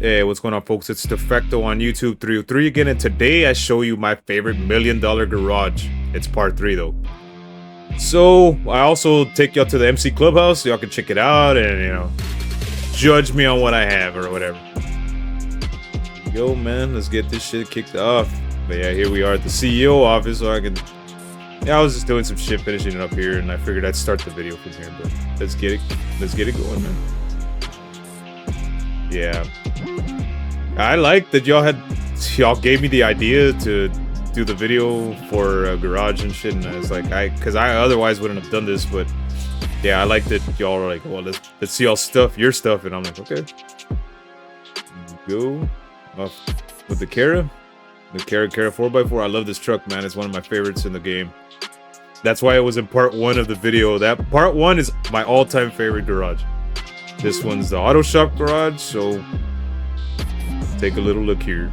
Hey, what's going on, folks? It's Defecto on YouTube 303 again, and today I show you my favorite $1 million garage. It's part 3 though. So I also take y'all to the MC Clubhouse so y'all can check it out and judge me on what I have or whatever. Yo man, let's get this shit kicked off. But yeah, here we are at the CEO office, so I was just doing some shit, finishing it up here, and I figured I'd start the video from here. But let's get it going, man. Yeah, I like that y'all gave me the idea to do the video for a garage and shit, and I was like, because I otherwise wouldn't have done this, but yeah, I like that y'all are like, well, let's see your stuff, and I'm like, okay, go off with the Cara 4x4. I love this truck, man. It's one of my favorites in the game. That's why it was in part 1 of the video. That part 1 is my all-time favorite garage. This one's the auto shop garage, so take a little look here.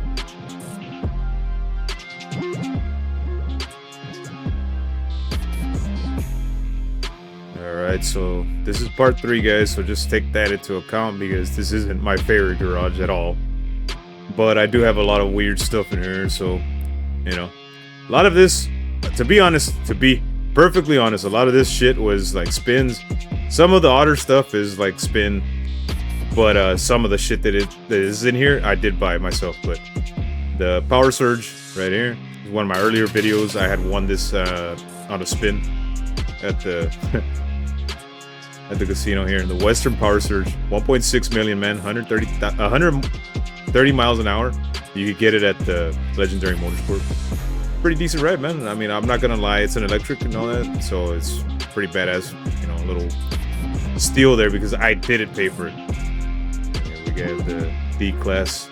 Alright, so this is part 3, guys, so just take that into account because this isn't my favorite garage at all. But I do have a lot of weird stuff in here, so, a lot of this, to be perfectly honest, a lot of this shit was like spins. Some of the odder stuff is like spin, but some of the shit that is in here, I did buy myself. But the power surge right here is one of my earlier videos. I had won this on a spin at the at the casino here in the Western Power Surge. 1.6 million, man. 130 miles an hour. You could get it at the Legendary Motorsport. Pretty decent ride, man. I mean, I'm not gonna lie, it's an electric and all that, so it's pretty badass. A little steal there because I didn't pay for it. Yeah, we got the D class.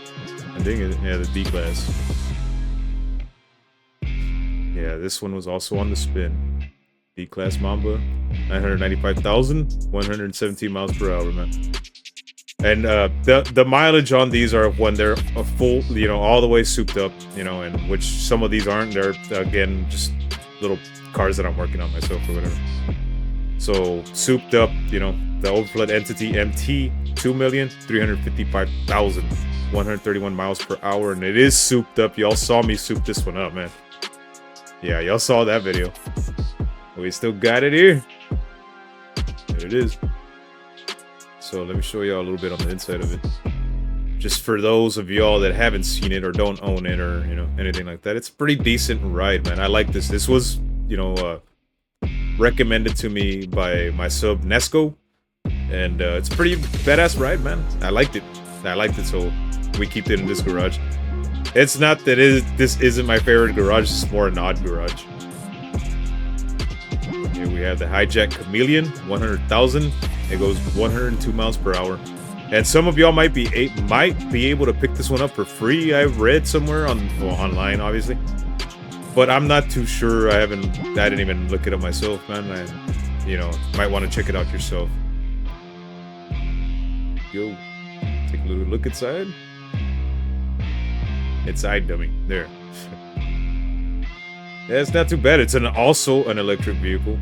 I think the D class. Yeah, this one was also on the spin. D class Mamba, 995,117 miles per hour, man. And the mileage on these are when they're a full, all the way souped up, and which some of these aren't. They're, again, just little cars that I'm working on myself or whatever. So souped up, the overflood entity MT, 2,355,131 miles per hour, and it is souped up. Y'all saw me soup this one up, man. Yeah, y'all saw that video. We still got it here. There it is. So let me show y'all a little bit on the inside of it. Just for those of y'all that haven't seen it or don't own it or, anything like that. It's a pretty decent ride, man. I like this. This was, recommended to me by my sub Nesco. And it's a pretty badass ride, man. I liked it, so we keep it in this garage. It's not that this isn't my favorite garage, it's more an odd garage. Here we have the Hijack Chameleon, 100,000. It goes 102 miles per hour. And some of y'all might be able to pick this one up for free. I've read somewhere online, obviously. But I'm not too sure. I didn't even look it up myself, man. Might want to check it out yourself. Yo, take a little look inside. Inside, dummy. There. Yeah, it's not too bad. It's also an electric vehicle.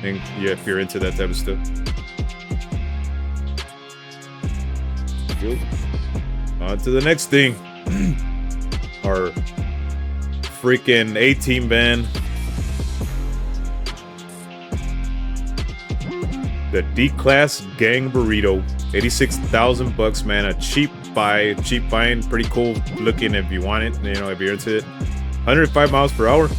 And yeah, if you're into that type of stuff. Yo. On to the next thing. Our freaking A-Team van. The D-Class Gang Burrito. 86,000 bucks, man. A cheap find. Pretty cool looking if you want it. If you're into it. 105 miles per hour.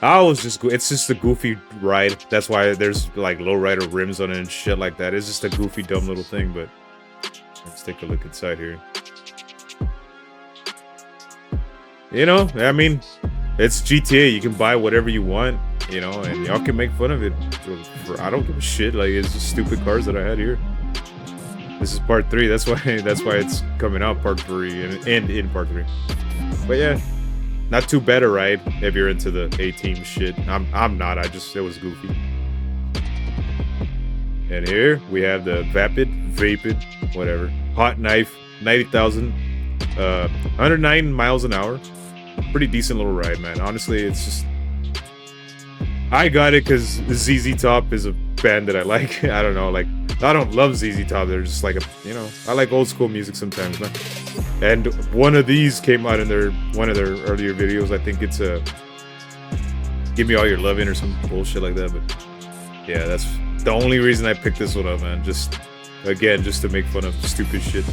It's just a goofy ride. That's why there's like lowrider rims on it and shit like that. It's just a goofy, dumb little thing, but let's take a look inside here. I mean, it's GTA. You can buy whatever you want, and y'all can make fun of it. I don't give a shit. Like, it's just stupid cars that I had here. This is part 3. That's why it's coming out part 3 and in part 3. But yeah. Not too bad a ride if you're into the A-Team shit. I'm not. It was goofy. And here we have the Vapid, whatever. Hot Knife, 90,000, 109 miles an hour. Pretty decent little ride, man. Honestly, it's just, I got it because ZZ Top is a band that I like. I don't know, like I don't love ZZ Top. They're just like I like old school music sometimes, man. And one of these came out in one of their earlier videos. I think it's "Give Me All Your Lovin'" or some bullshit like that. But yeah, that's the only reason I picked this one up, man. Just to make fun of stupid shit.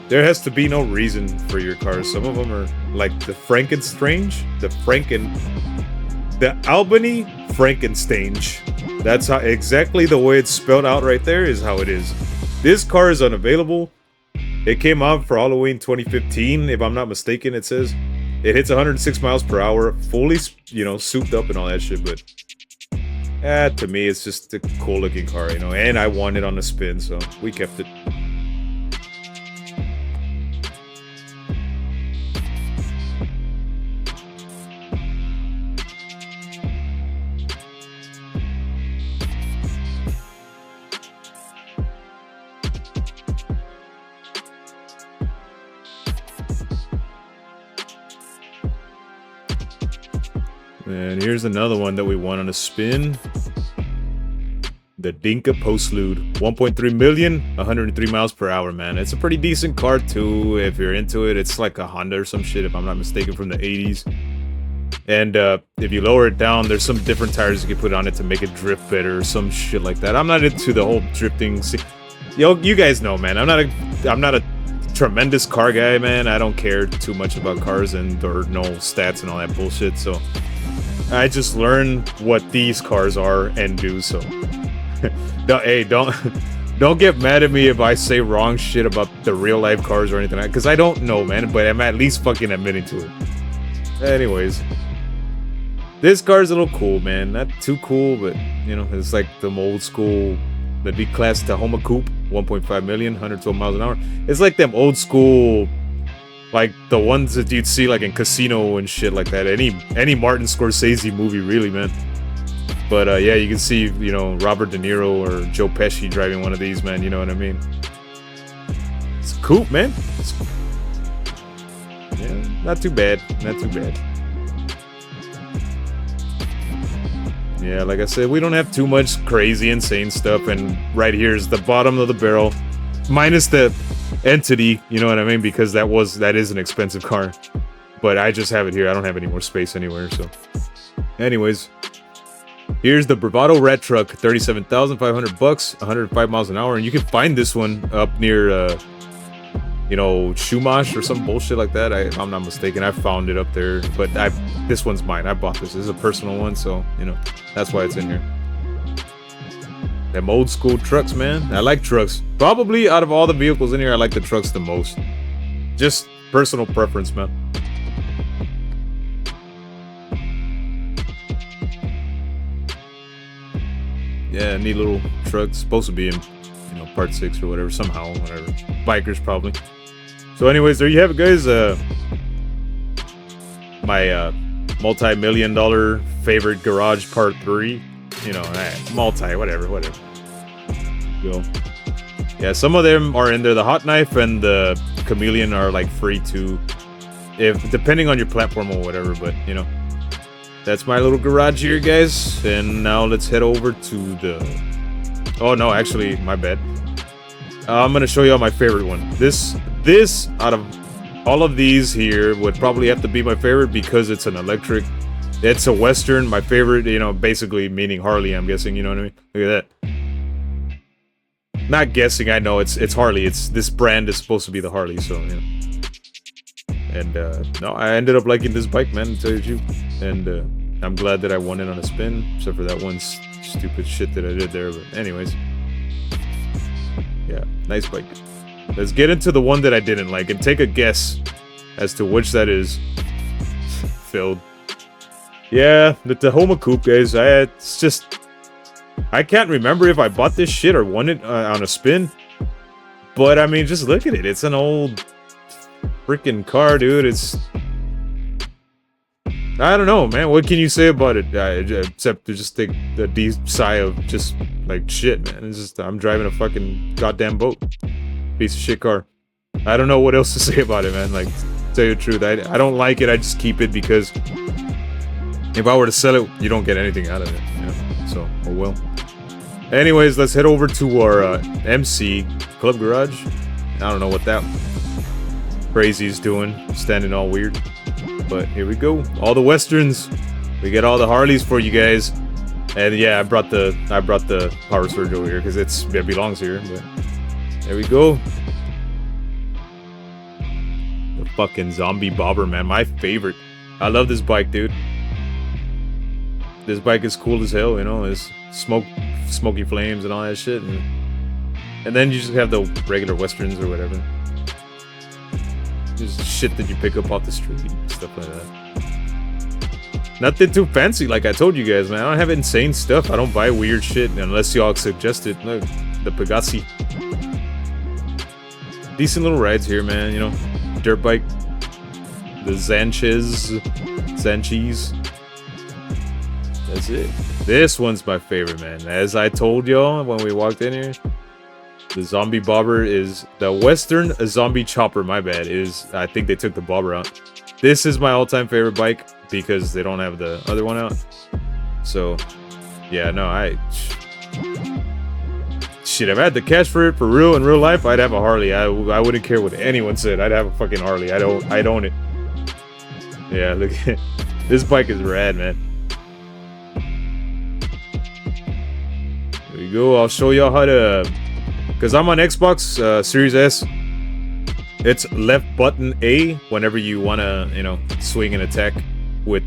There has to be no reason for your cars. Some of them are like the Albany Frankenstein. That's how exactly the way it's spelled out right there is how it is. This car is unavailable. It came out for Halloween 2015, if I'm not mistaken. It says it hits 106 miles per hour, fully, souped up and all that shit. But to me, it's just a cool looking car, And I won it on a spin, so we kept it. And here's another one that we won on a spin. The Dinka Postlude. 1.3 million, 103 miles per hour, man. It's a pretty decent car, too, if you're into it. It's like a Honda or some shit, if I'm not mistaken, from the 80s. And if you lower it down, there's some different tires you can put on it to make it drift better or some shit like that. I'm not into the whole drifting. You guys know, man. I'm not a tremendous car guy, man. I don't care too much about cars or no stats and all that bullshit, so I just learn what these cars are and do so. Don't get mad at me if I say wrong shit about the real life cars or anything like that, because I don't know, man, but I'm at least fucking admitting to it. Anyways, this car's a little cool, man. Not too cool, but it's like the old school, the D-Class Tahoma Coupe, 1.5 million, 112 miles an hour. It's like them old school, like the ones that you'd see like in Casino and shit like that. Any Martin Scorsese movie, really, man. But yeah, you can see, Robert De Niro or Joe Pesci driving one of these, man. You know what I mean? It's a coupe, man. Yeah, not too bad. Not too bad. Yeah, like I said, we don't have too much crazy, insane stuff. And right here is the bottom of the barrel, minus the Entity, you know what I mean? Because that is an expensive car. But I just have it here. I don't have any more space anywhere, so. Anyways, here's the Bravado Rat Truck, $37,500, 105 miles an hour, and you can find this one up near, Shumash or some bullshit like that. If I'm not mistaken, I found it up there. But this one's mine. I bought this. This is a personal one, so that's why it's in here. Them old school trucks, man. I like trucks. Probably out of all the vehicles in here, I like the trucks the most. Just personal preference, man. Yeah, neat little truck. Supposed to be in, part 6 or whatever. Somehow, whatever. Bikers, probably. So anyways, there you have it, guys. My multi-million-dollar favorite garage part 3. Whatever. Go. Yeah, some of them are in there. The Hot Knife and the Chameleon are like free too, depending on your platform or whatever. But that's my little garage here, guys. And now let's head over to the. Oh no, actually, my bad. I'm gonna show you all my favorite one. This out of all of these here would probably have to be my favorite because it's an electric. It's a Western, my favorite, basically meaning Harley, I'm guessing, you know what I mean? Look at that. Not guessing, I know, it's Harley. This brand is supposed to be the Harley, so, And, no, I ended up liking this bike, man, to tell you the truth. And, I'm glad that I won it on a spin, except for that one stupid shit that I did there, but anyways. Yeah, nice bike. Let's get into the one that I didn't like, and take a guess as to which that is. Filled. Yeah, the Tahoma Coupe, guys. It's just... I can't remember if I bought this shit or won it on a spin. But, I mean, just look at it. It's an old freaking car, dude. It's... I don't know, man. What can you say about it? Except to just take the deep sigh of just, like, shit, man. It's just... I'm driving a fucking goddamn boat. Piece of shit car. I don't know what else to say about it, man. Like, to tell you the truth, I don't like it. I just keep it because... If I were to sell it, you don't get anything out of it, So, oh well. Anyways, let's head over to our MC Club Garage. I don't know what that crazy's doing, standing all weird. But here we go. All the Westerns. We get all the Harleys for you guys. And yeah, I brought the Power Surge over here because it belongs here. But there we go. The fucking zombie bobber, man. My favorite. I love this bike, dude. This bike is cool as hell, you know. It's smoky flames and all that shit. And then you just have the regular Westerns or whatever. Just shit that you pick up off the street, stuff like that. Nothing too fancy, like I told you guys, man. I don't have insane stuff. I don't buy weird shit unless y'all suggest it. Look, the Pegassi. Decent little rides here, man, you know. Dirt bike. The Sanchez. That's it. This one's my favorite, man. As I told y'all when we walked in here, the zombie bobber is the Western zombie chopper. My bad. I think they took the bobber out. This is my all-time favorite bike because they don't have the other one out. So, yeah, no, shit. If I had the cash for it for real in real life, I'd have a Harley. I wouldn't care what anyone said. I'd have a fucking Harley. I'd own it. Yeah, look, this bike is rad, man. There we go. I'll show y'all how to, because I'm on Xbox Series S. It's left button A whenever you want to, you know, swing and attack with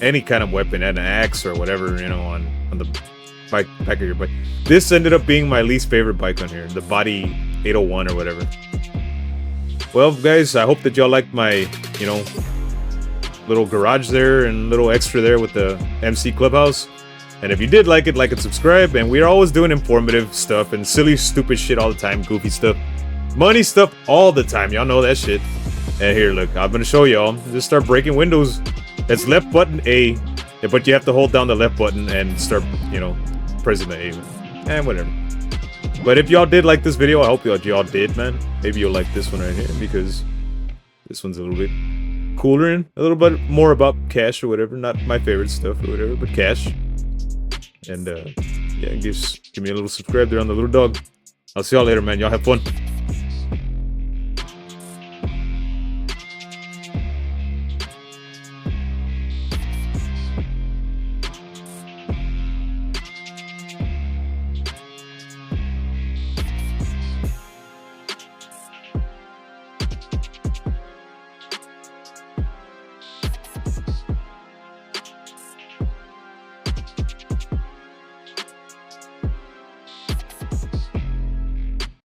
any kind of weapon, an axe or whatever, you know, on the back of your bike. This ended up being my least favorite bike on here, the Body 801 or whatever. Well, guys, I hope that y'all liked my, you know, little garage there and little extra there with the MC Clubhouse. And if you did like it, subscribe. And we're always doing informative stuff and silly, stupid shit all the time, goofy stuff, money stuff all the time. Y'all know that shit. And here, look, I'm gonna show y'all. Just start breaking windows. It's left button A, but you have to hold down the left button and start, you know, pressing the A. And whatever. But if y'all did like this video, I hope y'all did, man. Maybe you'll like this one right here because this one's a little bit cooler and a little bit more about cash or whatever. Not my favorite stuff or whatever, but cash. And yeah, give me a little subscribe there on the little dog. I'll see y'all later, man. Y'all have fun.